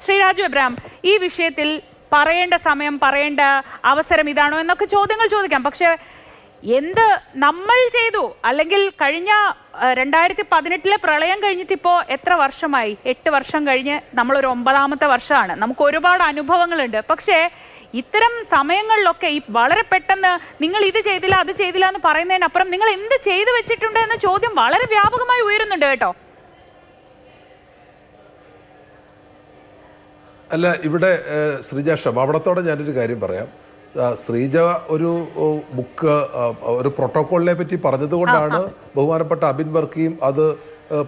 ശ്രീ രാജു എബ്രഹാം, ഈ വിഷയത്തിൽ പറയേണ്ട സമയം, പറയേണ്ട അവസരം ഇതാണോ എന്നൊക്കെ ചോദ്യങ്ങൾ ചോദിക്കാം. പക്ഷെ എന്ത് നമ്മൾ ചെയ്തു? അല്ലെങ്കിൽ കഴിഞ്ഞ 2018 പ്രളയം കഴിഞ്ഞിട്ട് ഇപ്പോൾ എത്ര വർഷമായി? 8 വർഷം കഴിഞ്ഞ് നമ്മളൊരു 9ാമത്തെ വർഷമാണ്. നമുക്ക് ഒരുപാട് അനുഭവങ്ങളുണ്ട്. പക്ഷേ ഇത്തരം സമയങ്ങളിലൊക്കെ ഈ വളരെ പെട്ടെന്ന് നിങ്ങൾ ഇത് ചെയ്തില്ല അത് ചെയ്തില്ല എന്ന് പറയുന്നതിനപ്പുറം നിങ്ങൾ എന്ത് ചെയ്തു വെച്ചിട്ടുണ്ട് എന്ന ചോദ്യം വളരെ വ്യാപകമായി ഉയരുന്നുണ്ട് കേട്ടോ. അല്ല, ഇവിടെ ശ്രീജ ക്ഷമാപണത്തോടെ ഞാനൊരു കാര്യം പറയാം. ശ്രീജ ഒരു ബുക്ക്, ഒരു പ്രോട്ടോക്കോളിനെ പറ്റി പറഞ്ഞതുകൊണ്ടാണ് ബഹുമാനപ്പെട്ട അബിൻ വർക്കിയും അത്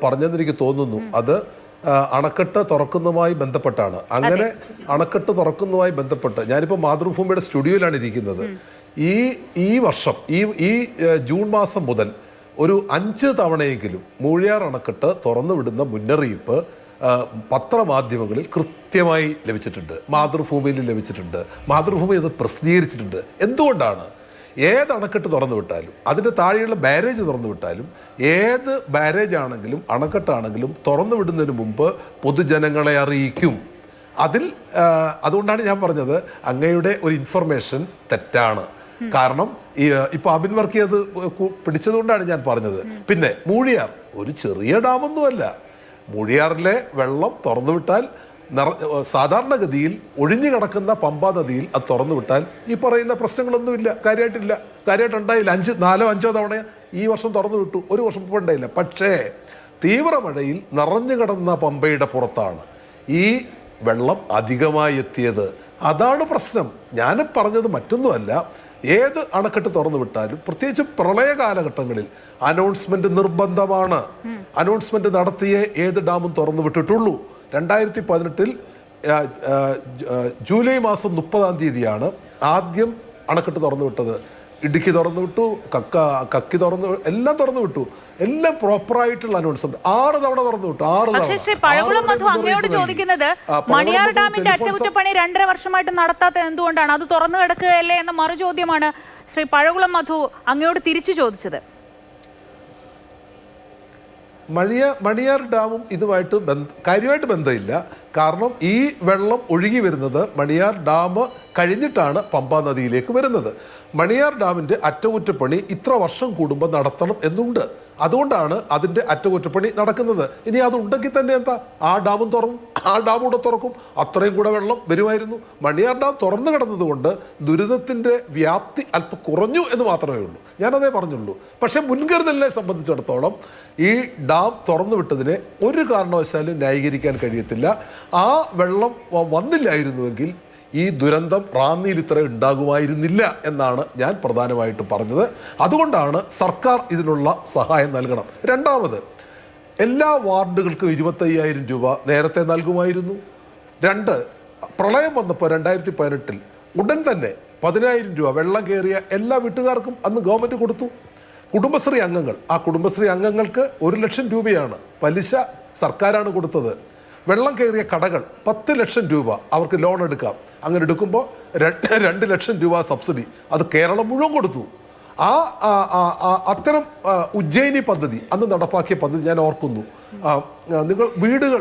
പറഞ്ഞെന്ന് എനിക്ക് തോന്നുന്നു. അത് അണക്കെട്ട് തുറക്കുന്നതുമായി ബന്ധപ്പെട്ടാണ്. അങ്ങനെ അണക്കെട്ട് തുറക്കുന്നതുമായി ബന്ധപ്പെട്ട് ഞാനിപ്പോൾ മാതൃഭൂമിയുടെ സ്റ്റുഡിയോയിലാണ് ഇരിക്കുന്നത്. ഈ വർഷം ഈ ജൂൺ മാസം മുതൽ ഒരു 5 തവണയെങ്കിലും മൂഴിയാർ അണക്കെട്ട് തുറന്നു വിടുന്ന മുന്നറിയിപ്പ് പത്രമാധ്യമങ്ങളിൽ കൃത്യമായി ലഭിച്ചിട്ടുണ്ട്, മാതൃഭൂമിയിൽ ലഭിച്ചിട്ടുണ്ട്, മാതൃഭൂമി അത് പ്രസിദ്ധീകരിച്ചിട്ടുണ്ട്. എന്തുകൊണ്ടാണ്? ഏത് അണക്കെട്ട് തുറന്നു വിട്ടാലും, അതിൻ്റെ താഴെയുള്ള ബാരേജ് തുറന്നു വിട്ടാലും, ഏത് ബാരേജ് ആണെങ്കിലും അണക്കെട്ടാണെങ്കിലും തുറന്നു വിടുന്നതിന് മുമ്പ് പൊതുജനങ്ങളെ അറിയിക്കും. അതുകൊണ്ടാണ് ഞാൻ പറഞ്ഞത് അങ്ങയുടെ ഒരു ഇൻഫർമേഷൻ തെറ്റാണ്. കാരണം ഇപ്പൊ അബിൻ വർക്കി അത് പിടിച്ചതുകൊണ്ടാണ് ഞാൻ പറഞ്ഞത്. പിന്നെ മൂഴിയാർ ഒരു ചെറിയ ഡാമൊന്നുമല്ല. മൂഴിയാറിലെ വെള്ളം തുറന്നു വിട്ടാൽ സാധാരണഗതിയിൽ ഒഴിഞ്ഞു കിടക്കുന്ന പമ്പാ നദിയിൽ അത് തുറന്നു വിട്ടാൽ ഈ പറയുന്ന പ്രശ്നങ്ങളൊന്നുമില്ല, കാര്യമായിട്ടുണ്ടായില്ല. 4-5 തവണ ഈ വർഷം തുറന്നു വിട്ടു, ഒരു വർഷം ഇപ്പോൾ ഉണ്ടായില്ല. പക്ഷേ തീവ്രമഴയിൽ നിറഞ്ഞു കിടന്ന പമ്പയുടെ പുറത്താണ് ഈ വെള്ളം അധികമായി എത്തിയത്. അതാണ് പ്രശ്നം. ഞാൻ പറഞ്ഞത് മറ്റൊന്നുമല്ല. ഏത് അണക്കെട്ട് തുറന്നു വിട്ടാലും, പ്രത്യേകിച്ച് പ്രളയ കാലഘട്ടങ്ങളിൽ അനൗൺസ്മെന്റ് നിർബന്ധമാണ്. അനൗൺസ്മെന്റ് നടത്തിയേ ഏത് ഡാമും തുറന്നു വിട്ടിട്ടുള്ളൂ. 2018 ജൂലൈ മാസം 30-ാം തീയതിയാണ് ആദ്യം അണക്കെട്ട് തുറന്നു വിട്ടത്. ഇടുക്കി തുറന്നു വിട്ടു, കക്കി തുറന്നു, എല്ലാം തുറന്നു വിട്ടു. എല്ലാം പ്രോപ്പറായിട്ടുള്ള അനൗൺസ്മെന്റ് 6 തവണ തുറന്നു വിട്ടു. 6 അങ്ങയോട് ചോദിക്കുന്നത് മണിയാർ ഡാമിന്റെ അറ്റകുറ്റപ്പണി 2.5 വർഷമായിട്ട് നടത്താത്തത് എന്തുകൊണ്ടാണ്? അത് തുറന്നു കിടക്കുകയല്ലേ എന്ന മറു ചോദ്യമാണ് ശ്രീ പഴകുളം മധു അങ്ങയോട് തിരിച്ചു ചോദിച്ചത്. മണിയാർ ഡാമും ഇതുമായിട്ട് കാര്യമായിട്ട് ബന്ധമില്ല. കാരണം ഈ വെള്ളം ഒഴുകി വരുന്നത് മണിയാർ ഡാം കഴിഞ്ഞിട്ടാണ് പമ്പാ നദിയിലേക്ക് വരുന്നത്. മണിയാർ ഡാമിൻ്റെ അറ്റകുറ്റപ്പണി ഇത്ര വർഷം കൂടുമ്പോൾ നടത്തണം എന്നുണ്ട്. അതുകൊണ്ടാണ് അതിൻ്റെ അറ്റകുറ്റപ്പണി നടക്കുന്നത്. ഇനി അതുണ്ടെങ്കിൽ തന്നെ എന്താ, ആ ഡാമും തുറന്നു, ആ ഡാം കൂടെ തുറക്കും, അത്രയും കൂടെ വെള്ളം വരുമായിരുന്നു. മണിയാർ ഡാം തുറന്നു കിടന്നതുകൊണ്ട് ദുരിതത്തിൻ്റെ വ്യാപ്തി അല്പം കുറഞ്ഞു എന്ന് മാത്രമേ ഉള്ളൂ. ഞാനതേ പറഞ്ഞുള്ളൂ. പക്ഷേ മുൻകരുതലിനെ സംബന്ധിച്ചിടത്തോളം ഈ ഡാം തുറന്നു വിട്ടതിനെ ഒരു കാരണവശാലും ന്യായീകരിക്കാൻ കഴിയത്തില്ല. ആ വെള്ളം വന്നില്ലായിരുന്നുവെങ്കിൽ ഈ ദുരന്തം റാന്നിയിൽ ഇത്ര ഉണ്ടാകുമായിരുന്നില്ല എന്നാണ് ഞാൻ പ്രധാനമായിട്ടും പറഞ്ഞത്. അതുകൊണ്ടാണ് സർക്കാർ ഇതിനുള്ള സഹായം നൽകണം. രണ്ടാമത്, എല്ലാ വാർഡുകൾക്കും 25,000 രൂപ നേരത്തെ നൽകുമായിരുന്നു. 2, പ്രളയം വന്നപ്പോൾ 2018 ഉടൻ തന്നെ 10,000 രൂപ വെള്ളം കയറിയ എല്ലാ വീട്ടുകാർക്കും അന്ന് ഗവൺമെൻറ് കൊടുത്തു. കുടുംബശ്രീ അംഗങ്ങൾ, ആ കുടുംബശ്രീ അംഗങ്ങൾക്ക് 1 ലക്ഷം രൂപയാണ് പലിശ സർക്കാരാണ് കൊടുത്തത്. വെള്ളം കയറിയ കടകൾ 10 ലക്ഷം രൂപ അവർക്ക് ലോൺ എടുക്കാം. അങ്ങനെ എടുക്കുമ്പോൾ 2 ലക്ഷം രൂപ സബ്സിഡി അത് കേരളം മുഴുവൻ കൊടുത്തു. അത്തരം ഉജ്ജയിനി പദ്ധതി അന്ന് നടപ്പാക്കിയ പദ്ധതി ഞാൻ ഓർക്കുന്നു. നിങ്ങൾ വീടുകൾ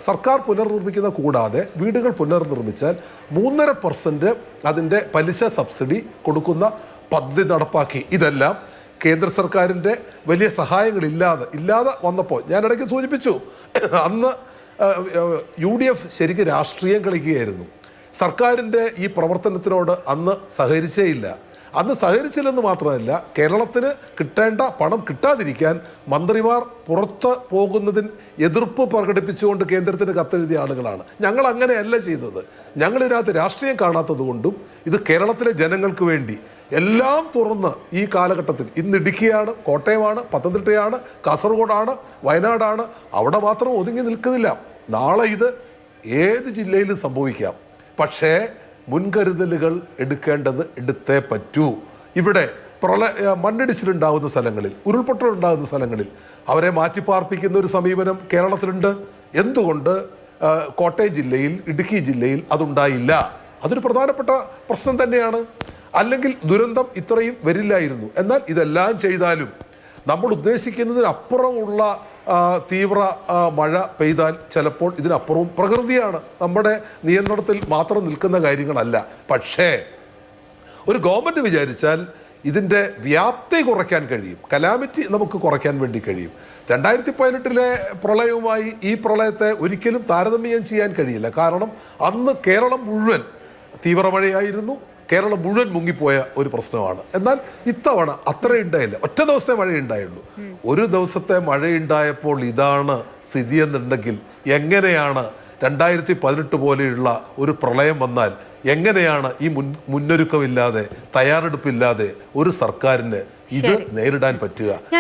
സർക്കാർ പുനർനിർമ്മിക്കുന്ന കൂടാതെ വീടുകൾ പുനർനിർമ്മിച്ചാൽ 3.5% അതിൻ്റെ പലിശ സബ്സിഡി കൊടുക്കുന്ന പദ്ധതി നടപ്പാക്കി. ഇതെല്ലാം കേന്ദ്ര സർക്കാരിൻ്റെ വലിയ സഹായങ്ങളില്ലാതെ വന്നപ്പോൾ ഞാൻ ഇടയ്ക്ക് സൂചിപ്പിച്ചു, അന്ന് UDF ശരിക്കും രാഷ്ട്രീയം കളിക്കുകയായിരുന്നു. സർക്കാരിൻ്റെ ഈ പ്രവർത്തനത്തിനോട് അന്ന് സഹകരിച്ചേയില്ല. അന്ന് സഹകരിച്ചില്ലെന്ന് മാത്രമല്ല, കേരളത്തിന് കിട്ടേണ്ട പണം കിട്ടാതിരിക്കാൻ മന്ത്രിമാർ പുറത്ത് പോകുന്നതിന് എതിർപ്പ് പ്രകടിപ്പിച്ചുകൊണ്ട് കേന്ദ്രത്തിന് കത്തെഴുതിയ ആളുകളാണ്. ഞങ്ങൾ അങ്ങനെയല്ല ചെയ്തത്. ഞങ്ങളിതിനകത്ത് രാഷ്ട്രീയം കാണാത്തത് കൊണ്ടും ഇത് കേരളത്തിലെ ജനങ്ങൾക്ക് വേണ്ടി എല്ലാം തുറന്ന് ഈ കാലഘട്ടത്തിൽ ഇന്ന് ഇടുക്കിയാണ്, കോട്ടയമാണ്, പത്തനംതിട്ടയാണ്, കാസർഗോഡാണ്, വയനാടാണ്, അവിടെ മാത്രം ഒതുങ്ങി നിൽക്കുന്നില്ല. നാളെ ഇത് ഏത് ജില്ലയിലും സംഭവിക്കാം. പക്ഷേ മുൻകരുതലുകൾ എടുത്തേ പറ്റൂ. ഇവിടെ മണ്ണിടിച്ചിലുണ്ടാകുന്ന സ്ഥലങ്ങളിൽ, ഉരുൾപൊട്ടലുണ്ടാകുന്ന സ്ഥലങ്ങളിൽ അവരെ മാറ്റിപ്പാർപ്പിക്കുന്ന ഒരു സമീപനം കേരളത്തിലുണ്ട്. എന്തുകൊണ്ട് കോട്ടയം ജില്ലയിൽ, ഇടുക്കി ജില്ലയിൽ അതുണ്ടായില്ല? അതൊരു പ്രധാനപ്പെട്ട പ്രശ്നം തന്നെയാണ്. അല്ലെങ്കിൽ ദുരന്തം ഇത്രയും വരില്ലായിരുന്നു. എന്നാൽ ഇതെല്ലാം ചെയ്താലും നമ്മൾ ഉദ്ദേശിക്കുന്നതിനപ്പുറമുള്ള തീവ്ര മഴ പെയ്താൽ ചിലപ്പോൾ ഇതിനപ്പുറവും പ്രകൃതിയാണ്, നമ്മുടെ നിയന്ത്രണത്തിൽ മാത്രം നിൽക്കുന്ന കാര്യങ്ങളല്ല. പക്ഷേ ഒരു ഗവൺമെൻറ് വിചാരിച്ചാൽ ഇതിൻ്റെ വ്യാപ്തി കുറയ്ക്കാൻ കഴിയും, കലാമിറ്റി നമുക്ക് കുറയ്ക്കാൻ വേണ്ടി കഴിയും. 2018 പ്രളയവുമായി ഈ പ്രളയത്തെ ഒരിക്കലും താരതമ്യം ചെയ്യാൻ കഴിയില്ല. കാരണം അന്ന് കേരളം മുഴുവൻ തീവ്രമഴയായിരുന്നു, കേരളം മുഴുവൻ മുങ്ങിപ്പോയ ഒരു പ്രശ്നമാണ്. എന്നാൽ ഇത്തവണ അത്ര ഉണ്ടായില്ല, ഒറ്റ ദിവസത്തെ മഴയുണ്ടായുള്ളൂ. ഒരു ദിവസത്തെ മഴയുണ്ടായപ്പോൾ ഇതാണ് സ്ഥിതി എന്നുണ്ടെങ്കിൽ എങ്ങനെയാണ് 2018 പോലെയുള്ള ഒരു പ്രളയം വന്നാൽ എങ്ങനെയാണ് ഈ മുന്നൊരുക്കമില്ലാതെ തയ്യാറെടുപ്പില്ലാതെ ഒരു സർക്കാരിന് ഇത് നേരിടാൻ പറ്റുക?